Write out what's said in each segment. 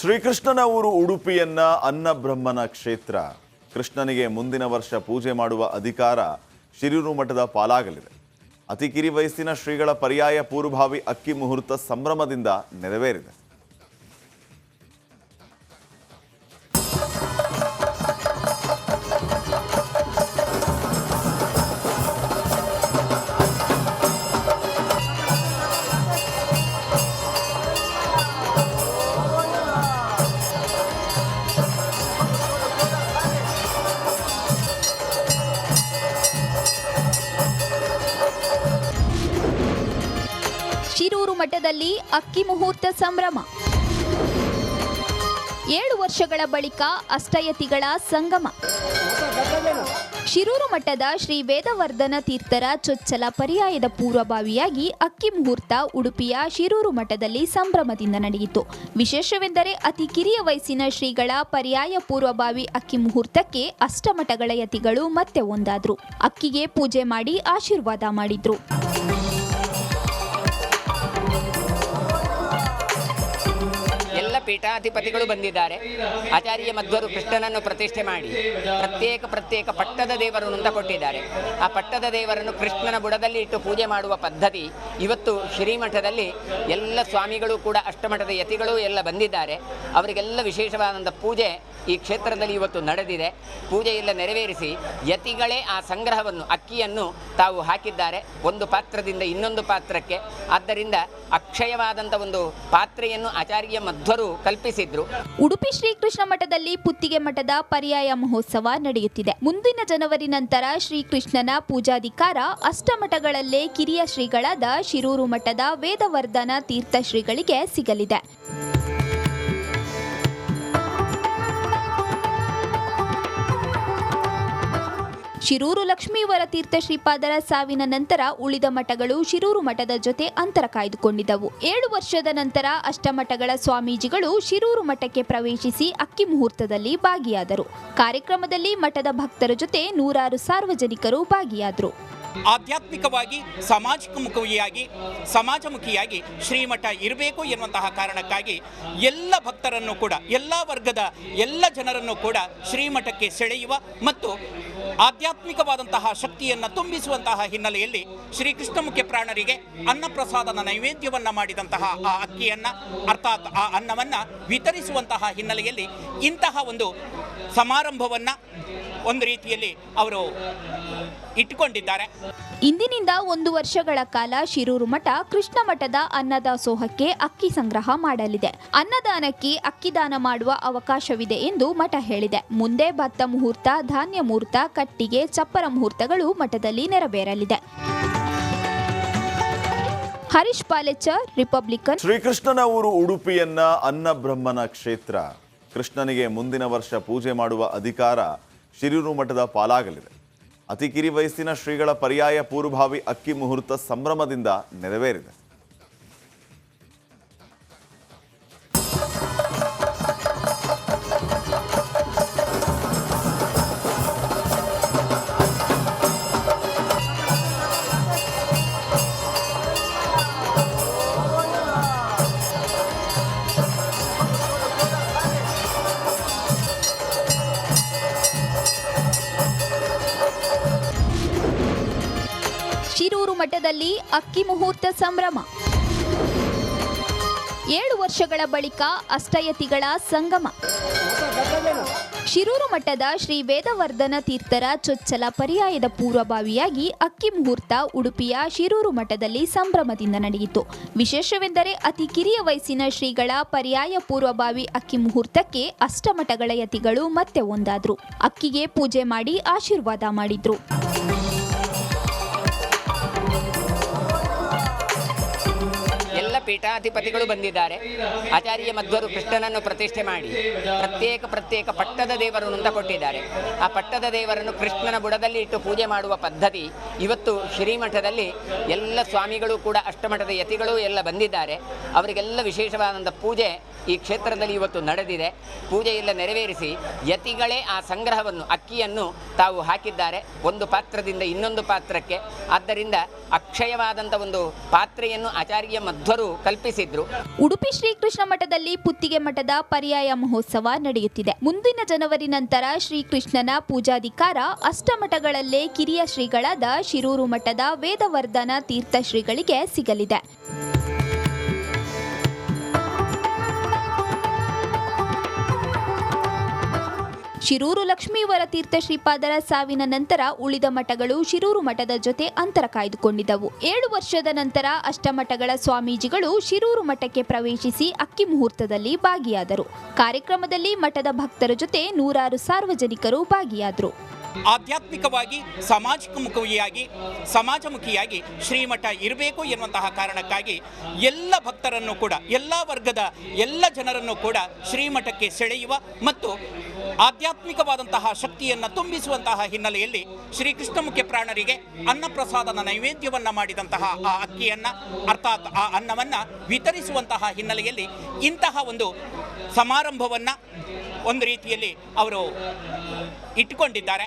ಶ್ರೀಕೃಷ್ಣನ ಊರು ಉಡುಪಿಯನ್ನ ಅನ್ನಬ್ರಹ್ಮನ ಕ್ಷೇತ್ರ. ಕೃಷ್ಣನಿಗೆ ಮುಂದಿನ ವರ್ಷ ಪೂಜೆ ಮಾಡುವ ಅಧಿಕಾರ ಶಿರೂರು ಮಠದ ಪಾಲಾಗಲಿದೆ. ಅತಿ ಕಿರಿ ವಯಸ್ಸಿನ ಶ್ರೀಗಳ ಪರ್ಯಾಯ ಪೂರ್ವಭಾವಿ ಅಕ್ಕಿ ಮುಹೂರ್ತ ಸಂಭ್ರಮದಿಂದ ನೆರವೇರಿದೆ. ಶಿರೂರು ಮಠದಲ್ಲಿ ಅಕ್ಕಿ ಮುಹೂರ್ತ ಸಂಭ್ರಮ. 7 ವರ್ಷಗಳ ಬಳಿಕ ಅಷ್ಟಯತಿಗಳ ಸಂಗಮ. ಶಿರೂರು ಮಠದ ಶ್ರೀ ವೇದವರ್ಧನ ತೀರ್ಥರ ಚೊಚ್ಚಲ ಪರ್ಯಾಯದ ಪೂರ್ವಭಾವಿಯಾಗಿ ಅಕ್ಕಿ ಮುಹೂರ್ತ ಉಡುಪಿಯ ಶಿರೂರು ಮಠದಲ್ಲಿ ಸಂಭ್ರಮದಿಂದ ನಡೆಯಿತು. ವಿಶೇಷವೆಂದರೆ ಅತಿ ಕಿರಿಯ ವಯಸ್ಸಿನ ಶ್ರೀಗಳ ಪರ್ಯಾಯ ಪೂರ್ವಭಾವಿ ಅಕ್ಕಿ ಮುಹೂರ್ತಕ್ಕೆ ಅಷ್ಟಮಠಗಳ ಯತಿಗಳು ಮತ್ತೆ ಒಂದಾದ್ರು. ಅಕ್ಕಿಗೆ ಪೂಜೆ ಮಾಡಿ ಆಶೀರ್ವಾದ ಮಾಡಿದ್ರು. ಪೀಠಾಧಿಪತಿಗಳು ಬಂದಿದ್ದಾರೆ. ಆಚಾರ್ಯ ಮಧ್ವರು ಕೃಷ್ಣನನ್ನು ಪ್ರತಿಷ್ಠೆ ಮಾಡಿ ಪ್ರತ್ಯೇಕ ಪಟ್ಟದ ದೇವರನ್ನು ಅಂತ ಕೊಟ್ಟಿದ್ದಾರೆ. ಆ ಪಟ್ಟದ ದೇವರನ್ನು ಕೃಷ್ಣನ ಬುಡದಲ್ಲಿ ಇಟ್ಟು ಪೂಜೆ ಮಾಡುವ ಪದ್ಧತಿ ಇವತ್ತು ಶ್ರೀಮಠದಲ್ಲಿ ಎಲ್ಲ ಸ್ವಾಮಿಗಳು ಕೂಡ ಅಷ್ಟಮಠದ ಯತಿಗಳು ಎಲ್ಲ ಬಂದಿದ್ದಾರೆ. ಅವರಿಗೆಲ್ಲ ವಿಶೇಷವಾದಂಥ ಪೂಜೆ ಈ ಕ್ಷೇತ್ರದಲ್ಲಿ ಇವತ್ತು ನಡೆದಿದೆ. ಪೂಜೆಯೆಲ್ಲ ನೆರವೇರಿಸಿ ಯತಿಗಳೇ ಆ ಸಂಗ್ರಹವನ್ನು ಅಕ್ಕಿಯನ್ನು ತಾವು ಹಾಕಿದ್ದಾರೆ ಒಂದು ಪಾತ್ರದಿಂದ ಇನ್ನೊಂದು ಪಾತ್ರಕ್ಕೆ. ಆದ್ದರಿಂದ ಅಕ್ಷಯವಾದಂಥ ಒಂದು ಪಾತ್ರೆಯನ್ನು ಆಚಾರ್ಯ ಮಧ್ವರು ಕಲ್ಪಿಸಿದ್ರು. ಉಡುಪಿ ಶ್ರೀಕೃಷ್ಣ ಮಠದಲ್ಲಿ ಪುತ್ತಿಗೆ ಮಠದ ಪರ್ಯಾಯ ಮಹೋತ್ಸವ ನಡೆಯುತ್ತಿದೆ. ಮುಂದಿನ ಜನವರಿ ನಂತರ ಶ್ರೀಕೃಷ್ಣನ ಪೂಜಾಧಿಕಾರ ಅಷ್ಟಮಠಗಳಲ್ಲೇ ಕಿರಿಯ ಶ್ರೀಗಳಾದ ಶಿರೂರು ಮಠದ ವೇದವರ್ಧನ ತೀರ್ಥ ಶ್ರೀಗಳಿಗೆ ಸಿಗಲಿದೆ. ಶಿರೂರು ಲಕ್ಷ್ಮೀವರ ತೀರ್ಥ ಶ್ರೀಪಾದರ ಸಾವಿನ ನಂತರ ಉಳಿದ ಮಠಗಳು ಶಿರೂರು ಮಠದ ಜೊತೆ ಅಂತರ ಕಾಯ್ದುಕೊಂಡಿದ್ದವು. 7 ವರ್ಷದ ನಂತರ ಅಷ್ಟಮಠಗಳ ಸ್ವಾಮೀಜಿಗಳು ಶಿರೂರು ಮಠಕ್ಕೆ ಪ್ರವೇಶಿಸಿ ಅಕ್ಕಿ ಮುಹೂರ್ತದಲ್ಲಿ ಭಾಗಿಯಾದರು. ಕಾರ್ಯಕ್ರಮದಲ್ಲಿ ಮಠದ ಭಕ್ತರ ಜೊತೆ ನೂರಾರು ಸಾರ್ವಜನಿಕರು ಭಾಗಿಯಾದರು. ಆಧ್ಯಾತ್ಮಿಕವಾಗಿ ಸಮಾಜಮುಖಿಯಾಗಿ ಶ್ರೀಮಠ ಇರಬೇಕು ಎನ್ನುವಂತಹ ಕಾರಣಕ್ಕಾಗಿ ಎಲ್ಲ ಭಕ್ತರನ್ನು ಕೂಡ ಎಲ್ಲ ವರ್ಗದ ಎಲ್ಲ ಜನರನ್ನು ಕೂಡ ಶ್ರೀಮಠಕ್ಕೆ ಸೆಳೆಯುವ ಮತ್ತು ಆಧ್ಯಾತ್ಮಿಕವಾದಂತಹ ಶಕ್ತಿಯನ್ನು ತುಂಬಿಸುವಂತಹ ಹಿನ್ನೆಲೆಯಲ್ಲಿ ಶ್ರೀಕೃಷ್ಣ ಮುಖ್ಯ ಪ್ರಾಣರಿಗೆ ಅನ್ನಪ್ರಸಾದನ ನೈವೇದ್ಯವನ್ನು ಮಾಡಿದಂತಹ ಆ ಅಕ್ಕಿಯನ್ನು ಅರ್ಥಾತ್ ಆ ಅನ್ನವನ್ನು ವಿತರಿಸುವಂತಹ ಹಿನ್ನೆಲೆಯಲ್ಲಿ ಇಂತಹ ಒಂದು ಸಮಾರಂಭವನ್ನು ಒಂದು ರೀತಿಯಲ್ಲಿ ಅವರು ಇಟ್ಟುಕೊಂಡಿದ್ದಾರೆ. ಇಂದಿನಿಂದ 1 ವರ್ಷಗಳ ಕಾಲ ಶಿರೂರು ಮಠ ಕೃಷ್ಣ ಮಠದ ಅನ್ನದಾಸೋಹಕ್ಕೆ ಅಕ್ಕಿ ಸಂಗ್ರಹ ಮಾಡಲಿದೆ. ಅನ್ನದಾನಕ್ಕೆ ಅಕ್ಕಿದಾನ ಮಾಡುವ ಅವಕಾಶವಿದೆ ಎಂದು ಮಠ ಹೇಳಿದೆ. ಮುಂದೆ ಭತ್ತ ಮುಹೂರ್ತ, ಧಾನ್ಯ ಮುಹೂರ್ತ, ಕಟ್ಟಿಗೆ, ಚಪ್ಪರ ಮುಹೂರ್ತಗಳು ಮಠದಲ್ಲಿ ನೆರವೇರಲಿದೆ. ಹರೀಶ್ ಪಾಲೆಚರ್, ರಿಪಬ್ಲಿಕನ್. ಶ್ರೀಕೃಷ್ಣನ ಊರು ಉಡುಪಿಯನ್ನ ಅನ್ನಬ್ರಹ್ಮನ ಕ್ಷೇತ್ರ. ಕೃಷ್ಣನಿಗೆ ಮುಂದಿನ ವರ್ಷ ಪೂಜೆ ಮಾಡುವ ಅಧಿಕಾರ ಶಿರೂರು ಮಠದ ಪಾಲಾಗಲಿದೆ. ಅತಿ ಕಿರಿ ವಯಸ್ಸಿನ ಶ್ರೀಗಳ ಪರ್ಯಾಯ ಪೂರ್ವಭಾವಿ ಅಕ್ಕಿ ಮುಹೂರ್ತ ಸಂಭ್ರಮದಿಂದ ನೆರವೇರಿದೆ. ಶಿರೂರು ಮಠದಲ್ಲಿ ಅಕ್ಕಿ ಮುಹೂರ್ತ ಸಂಭ್ರಮ. 7 ವರ್ಷಗಳ ಬಳಿಕ ಅಷ್ಟಯತಿಗಳ ಸಂಗಮ. ಶಿರೂರು ಮಠದ ಶ್ರೀ ವೇದವರ್ಧನ ತೀರ್ಥರ ಚೊಚ್ಚಲ ಪರ್ಯಾಯದ ಪೂರ್ವಭಾವಿಯಾಗಿ ಅಕ್ಕಿ ಮುಹೂರ್ತ ಉಡುಪಿಯ ಶಿರೂರು ಮಠದಲ್ಲಿ ಸಂಭ್ರಮದಿಂದ ನಡೆಯಿತು. ವಿಶೇಷವೆಂದರೆ ಅತಿ ಕಿರಿಯ ವಯಸ್ಸಿನ ಶ್ರೀಗಳ ಪರ್ಯಾಯ ಪೂರ್ವಭಾವಿ ಅಕ್ಕಿ ಮುಹೂರ್ತಕ್ಕೆ ಅಷ್ಟಮಠಗಳ ಯತಿಗಳು ಮತ್ತೆ ಒಂದಾದ್ರು. ಅಕ್ಕಿಗೆ ಪೂಜೆ ಮಾಡಿ ಆಶೀರ್ವಾದ ಮಾಡಿದ್ರು. ಪೀಠಾಧಿಪತಿಗಳು ಬಂದಿದ್ದಾರೆ. ಆಚಾರ್ಯ ಮಧ್ವರು ಕೃಷ್ಣನನ್ನು ಪ್ರತಿಷ್ಠೆ ಮಾಡಿ ಪ್ರತ್ಯೇಕ ಪಟ್ಟದ ದೇವರನ್ನು ಅಂತ ಕೊಟ್ಟಿದ್ದಾರೆ. ಆ ಪಟ್ಟದ ದೇವರನ್ನು ಕೃಷ್ಣನ ಬುಡದಲ್ಲಿ ಇಟ್ಟು ಪೂಜೆ ಮಾಡುವ ಪದ್ಧತಿ ಇವತ್ತು ಶ್ರೀಮಠದಲ್ಲಿ ಎಲ್ಲ ಸ್ವಾಮಿಗಳು ಕೂಡ ಅಷ್ಟಮಠದ ಯತಿಗಳು ಎಲ್ಲ ಬಂದಿದ್ದಾರೆ. ಅವರಿಗೆಲ್ಲ ವಿಶೇಷವಾದಂಥ ಪೂಜೆ ಈ ಕ್ಷೇತ್ರದಲ್ಲಿ ಇವತ್ತು ನಡೆದಿದೆ. ಪೂಜೆಯೆಲ್ಲ ನೆರವೇರಿಸಿ ಯತಿಗಳೇ ಆ ಸಂಗ್ರಹವನ್ನು ಅಕ್ಕಿಯನ್ನು ತಾವು ಹಾಕಿದ್ದಾರೆ ಒಂದು ಪಾತ್ರದಿಂದ ಇನ್ನೊಂದು ಪಾತ್ರಕ್ಕೆ. ಆದ್ದರಿಂದ ಅಕ್ಷಯವಾದಂಥ ಒಂದು ಪಾತ್ರೆಯನ್ನು ಆಚಾರ್ಯ ಮಧ್ವರು ಕಲ್ಪಿಸಿದ್ರು. ಉಡುಪಿ ಶ್ರೀಕೃಷ್ಣ ಮಠದಲ್ಲಿ ಪುತ್ತಿಗೆ ಮಠದ ಪರ್ಯಾಯ ಮಹೋತ್ಸವ ನಡೆಯುತ್ತಿದೆ. ಮುಂದಿನ ಜನವರಿ ನಂತರ ಶ್ರೀಕೃಷ್ಣನ ಪೂಜಾಧಿಕಾರ ಅಷ್ಟಮಠಗಳಲ್ಲೇ ಕಿರಿಯ ಶ್ರೀಗಳಾದ ಶಿರೂರು ಮಠದ ವೇದವರ್ಧನ ತೀರ್ಥ ಶ್ರೀಗಳಿಗೆ ಸಿಗಲಿದೆ. ಶಿರೂರು ಲಕ್ಷ್ಮೀವರ ತೀರ್ಥ ಶ್ರೀಪಾದರ ಸಾವಿನ ನಂತರ ಉಳಿದ ಮಠಗಳು ಶಿರೂರು ಮಠದ ಜೊತೆ ಅಂತರ ಕಾಯ್ದುಕೊಂಡಿದ್ದವು. 7 ವರ್ಷದ ನಂತರ ಅಷ್ಟಮಠಗಳ ಸ್ವಾಮೀಜಿಗಳು ಶಿರೂರು ಮಠಕ್ಕೆ ಪ್ರವೇಶಿಸಿ ಅಕ್ಕಿ ಮುಹೂರ್ತದಲ್ಲಿ ಭಾಗಿಯಾದರು. ಕಾರ್ಯಕ್ರಮದಲ್ಲಿ ಮಠದ ಭಕ್ತರ ಜೊತೆ ನೂರಾರು ಸಾರ್ವಜನಿಕರು ಭಾಗಿಯಾದರು. ಆಧ್ಯಾತ್ಮಿಕವಾಗಿ ಸಮಾಜಮುಖಿಯಾಗಿ ಶ್ರೀಮಠ ಇರಬೇಕು ಎನ್ನುವಂತಹ ಕಾರಣಕ್ಕಾಗಿ ಎಲ್ಲ ಭಕ್ತರನ್ನು ಕೂಡ, ಎಲ್ಲ ವರ್ಗದ ಎಲ್ಲ ಜನರನ್ನು ಕೂಡ ಶ್ರೀಮಠಕ್ಕೆ ಸೆಳೆಯುವ ಮತ್ತು ಆಧ್ಯಾತ್ಮಿಕವಾದಂತಹ ಶಕ್ತಿಯನ್ನು ತುಂಬಿಸುವಂತಹ ಹಿನ್ನೆಲೆಯಲ್ಲಿ ಶ್ರೀಕೃಷ್ಣ ಮುಖ್ಯ ಪ್ರಾಣರಿಗೆ ಅನ್ನಪ್ರಸಾದನ ನೈವೇದ್ಯವನ್ನು ಮಾಡಿದಂತಹ ಆ ಅಕ್ಕಿಯನ್ನು, ಅರ್ಥಾತ್ ಆ ಅನ್ನವನ್ನು ವಿತರಿಸುವಂತಹ ಹಿನ್ನೆಲೆಯಲ್ಲಿ ಇಂತಹ ಒಂದು ಸಮಾರಂಭವನ್ನು ಒಂದು ರೀತಿಯಲ್ಲಿ ಅವರು ಇಟ್ಟುಕೊಂಡಿದ್ದಾರೆ.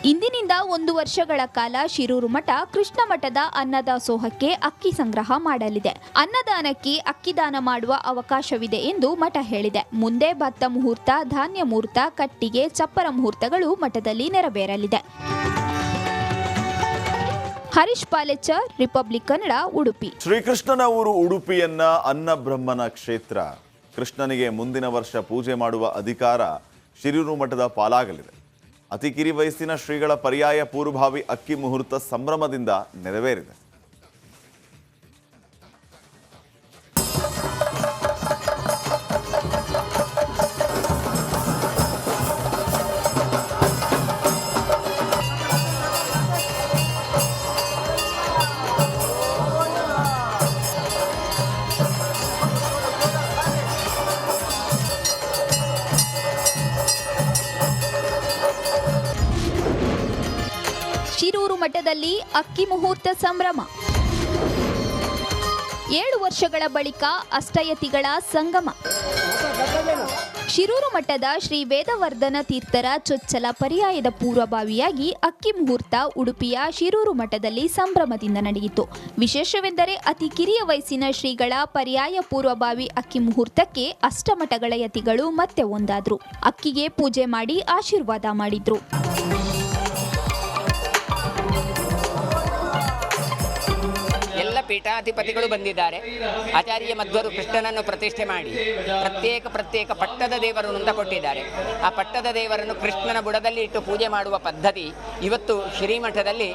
ಇಂದಿನಿಂದ 1 ವರ್ಷಗಳ ಕಾಲ ಶಿರೂರು ಮಠ ಕೃಷ್ಣ ಮಠದ ಅನ್ನದಾಸೋಹಕ್ಕೆ ಅಕ್ಕಿ ಸಂಗ್ರಹ ಮಾಡಲಿದೆ. ಅನ್ನದಾನಕ್ಕೆ ಅಕ್ಕಿದಾನ ಮಾಡುವ ಅವಕಾಶವಿದೆ ಎಂದು ಮಠ ಹೇಳಿದೆ. ಮುಂದೆ ಭತ್ತ ಮುಹೂರ್ತ, ಧಾನ್ಯ ಮುಹೂರ್ತ, ಕಟ್ಟಿಗೆ, ಚಪ್ಪರ ಮುಹೂರ್ತಗಳು ಮಠದಲ್ಲಿ ನೆರವೇರಲಿದೆ. ಹರೀಶ್ ಪಾಲೆಚ್ಚರ್, ರಿಪಬ್ಲಿಕ್ ಕನ್ನಡ, ಉಡುಪಿ. ಶ್ರೀಕೃಷ್ಣನ ಊರು ಉಡುಪಿಯನ್ನ ಅನ್ನಬ್ರಹ್ಮನ ಕ್ಷೇತ್ರ. ಕೃಷ್ಣನಿಗೆ ಮುಂದಿನ ವರ್ಷ ಪೂಜೆ ಮಾಡುವ ಅಧಿಕಾರ ಶಿರೂರು ಮಠದ ಪಾಲಾಗಲಿದೆ. ಅತಿ ಕಿರಿ ವಯಸ್ಸಿನ ಶ್ರೀಗಳ ಪರ್ಯಾಯ ಪೂರ್ವಭಾವಿ ಅಕ್ಕಿ ಮುಹೂರ್ತ ಸಂಭ್ರಮದಿಂದ ನೆರವೇರಿದೆ. ಶಿರೂರು ಮಠದಲ್ಲಿ ಅಕ್ಕಿ ಮುಹೂರ್ತ ಸಂಭ್ರಮ. 7 ವರ್ಷಗಳ ಬಳಿಕ ಅಷ್ಟಯತಿಗಳ ಸಂಗಮ. ಶಿರೂರು ಮಠದ ಶ್ರೀ ವೇದವರ್ಧನ ತೀರ್ಥರ ಚೊಚ್ಚಲ ಪರ್ಯಾಯದ ಪೂರ್ವಭಾವಿಯಾಗಿ ಅಕ್ಕಿ ಮುಹೂರ್ತ ಉಡುಪಿಯ ಶಿರೂರು ಮಠದಲ್ಲಿ ಸಂಭ್ರಮದಿಂದ ನಡೆಯಿತು. ವಿಶೇಷವೆಂದರೆ ಅತಿ ಕಿರಿಯ ವಯಸ್ಸಿನ ಶ್ರೀಗಳ ಪರ್ಯಾಯ ಪೂರ್ವಭಾವಿ ಅಕ್ಕಿ ಮುಹೂರ್ತಕ್ಕೆ ಅಷ್ಟಮಠಗಳ ಯತಿಗಳು ಮತ್ತೆ ಒಂದಾದ್ರು. ಅಕ್ಕಿಗೆ ಪೂಜೆ ಮಾಡಿ ಆಶೀರ್ವಾದ ಮಾಡಿದ್ರು. ಎಲ್ಲ ಪೀಠಾಧಿಪತಿಗಳು ಬಂದಿದ್ದಾರೆ. ಆಚಾರ್ಯ ಮಧ್ವರು ಕೃಷ್ಣನನ್ನು ಪ್ರತಿಷ್ಠೆ ಮಾಡಿ ಪ್ರತ್ಯೇಕ ಪಟ್ಟದ ದೇವರನ್ನು ಅಂತ ಕೊಟ್ಟಿದ್ದಾರೆ. ಆ ಪಟ್ಟದ ದೇವರನ್ನು ಕೃಷ್ಣನ ಬುಡದಲ್ಲಿ ಇಟ್ಟು ಪೂಜೆ ಮಾಡುವ ಪದ್ಧತಿ ಇವತ್ತು ಶ್ರೀಮಠದಲ್ಲಿ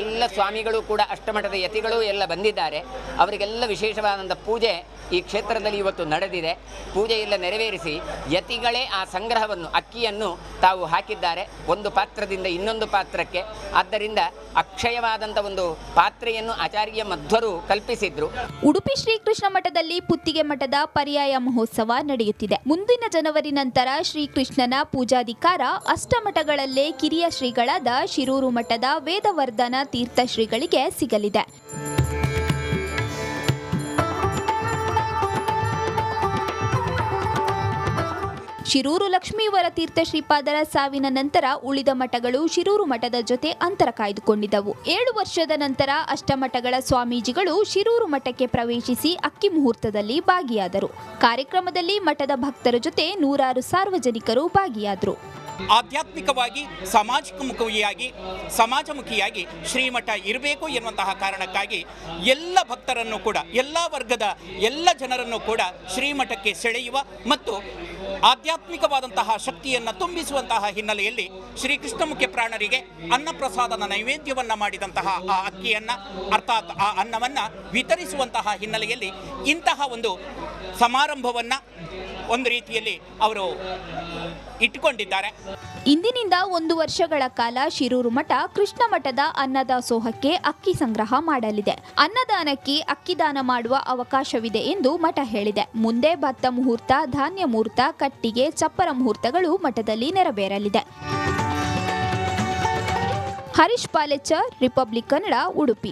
ಎಲ್ಲ ಸ್ವಾಮಿಗಳು ಕೂಡ, ಅಷ್ಟಮಠದ ಯತಿಗಳು ಎಲ್ಲ ಬಂದಿದ್ದಾರೆ. ಅವರಿಗೆಲ್ಲ ವಿಶೇಷವಾದಂಥ ಪೂಜೆ ಈ ಕ್ಷೇತ್ರದಲ್ಲಿ ಇವತ್ತು ನಡೆದಿದೆ. ಪೂಜೆಯೆಲ್ಲ ನೆರವೇರಿಸಿ ಯತಿಗಳೇ ಆ ಸಂಗ್ರಹವನ್ನು, ಅಕ್ಕಿಯನ್ನು ತಾವು ಹಾಕಿದ್ದಾರೆ ಒಂದು ಪಾತ್ರದಿಂದ ಇನ್ನೊಂದು ಪಾತ್ರಕ್ಕೆ. ಆದ್ದರಿಂದ ಅಕ್ಷಯವಾದಂಥ ಒಂದು ಪಾತ್ರೆಯನ್ನು ಆಚಾರ್ಯ ಮಧ್ವರು ಕಲ್ಪಿಸಿದ್ರು. ಉಡುಪಿ ಶ್ರೀಕೃಷ್ಣ ಮಠದಲ್ಲಿ ಪುತ್ತಿಗೆ ಮಠದ ಪರ್ಯಾಯ ಮಹೋತ್ಸವ ನಡೆಯುತ್ತಿದೆ. ಮುಂದಿನ ಜನವರಿ ನಂತರ ಶ್ರೀಕೃಷ್ಣನ ಪೂಜಾಧಿಕಾರ ಅಷ್ಟಮಠಗಳಲ್ಲೇ ಕಿರಿಯ ಶ್ರೀಗಳಾದ ಶಿರೂರು ಮಠದ ವೇದವರ್ಧನ ತೀರ್ಥ ಶ್ರೀಗಳಿಗೆ ಸಿಗಲಿದೆ. ಶಿರೂರು ಲಕ್ಷ್ಮೀವರ ತೀರ್ಥ ಶ್ರೀಪಾದರ ಸಾವಿನ ನಂತರ ಉಳಿದ ಮಠಗಳು ಶಿರೂರು ಮಠದ ಜೊತೆ ಅಂತರ ಕಾಯ್ದುಕೊಂಡಿದ್ದವು. 7 ವರ್ಷದ ನಂತರ ಅಷ್ಟಮಠಗಳ ಸ್ವಾಮೀಜಿಗಳು ಶಿರೂರು ಮಠಕ್ಕೆ ಪ್ರವೇಶಿಸಿ ಅಕ್ಕಿ ಮುಹೂರ್ತದಲ್ಲಿ ಭಾಗಿಯಾದರು. ಕಾರ್ಯಕ್ರಮದಲ್ಲಿ ಮಠದ ಭಕ್ತರ ಜೊತೆ ನೂರಾರು ಸಾರ್ವಜನಿಕರು ಭಾಗಿಯಾದರು. ಆಧ್ಯಾತ್ಮಿಕವಾಗಿ ಸಮಾಜಮುಖಿಯಾಗಿ ಶ್ರೀಮಠ ಇರಬೇಕು ಎನ್ನುವಂತಹ ಕಾರಣಕ್ಕಾಗಿ ಎಲ್ಲ ಭಕ್ತರನ್ನು ಕೂಡ, ಎಲ್ಲ ವರ್ಗದ ಎಲ್ಲ ಜನರನ್ನು ಕೂಡ ಶ್ರೀಮಠಕ್ಕೆ ಸೆಳೆಯುವ ಮತ್ತು ಆಧ್ಯಾತ್ಮಿಕವಾದಂತಹ ಶಕ್ತಿಯನ್ನು ತುಂಬಿಸುವಂತಹ ಹಿನ್ನೆಲೆಯಲ್ಲಿ ಶ್ರೀಕೃಷ್ಣ ಮುಖ್ಯ ಪ್ರಾಣರಿಗೆ ಅನ್ನಪ್ರಸಾದನ ನೈವೇದ್ಯವನ್ನು ಮಾಡಿದಂತಹ ಆ ಅಕ್ಕಿಯನ್ನು, ಅರ್ಥಾತ್ ಆ ಅನ್ನವನ್ನು ವಿತರಿಸುವಂತಹ ಹಿನ್ನೆಲೆಯಲ್ಲಿ ಇಂತಹ ಒಂದು ಸಮಾರಂಭವನ್ನು ಒಂದು ರೀತಿಯಲ್ಲಿ ಅವರು ಇಟ್ಟುಕೊಂಡಿದ್ದಾರೆ. ಇಂದಿನಿಂದ 1 ವರ್ಷಗಳ ಕಾಲ ಶಿರೂರು ಮಠ ಕೃಷ್ಣ ಮಠದ ಅನ್ನದಾಸೋಹಕ್ಕೆ ಅಕ್ಕಿ ಸಂಗ್ರಹ ಮಾಡಲಿದೆ. ಅನ್ನದಾನಕ್ಕೆ ಅಕ್ಕಿದಾನ ಮಾಡುವ ಅವಕಾಶವಿದೆ ಎಂದು ಮಠ ಹೇಳಿದೆ. ಮುಂದೆ ಭತ್ತ ಮುಹೂರ್ತ, ಧಾನ್ಯ ಮುಹೂರ್ತ, ಕಟ್ಟಿಗೆ, ಚಪ್ಪರ ಮುಹೂರ್ತಗಳು ಮಠದಲ್ಲಿ ನೆರವೇರಲಿದೆ. ಹರೀಶ್ ಪಾಲೆಚ್ಚರ್, ರಿಪಬ್ಲಿಕ್ ಕನ್ನಡ, ಉಡುಪಿ.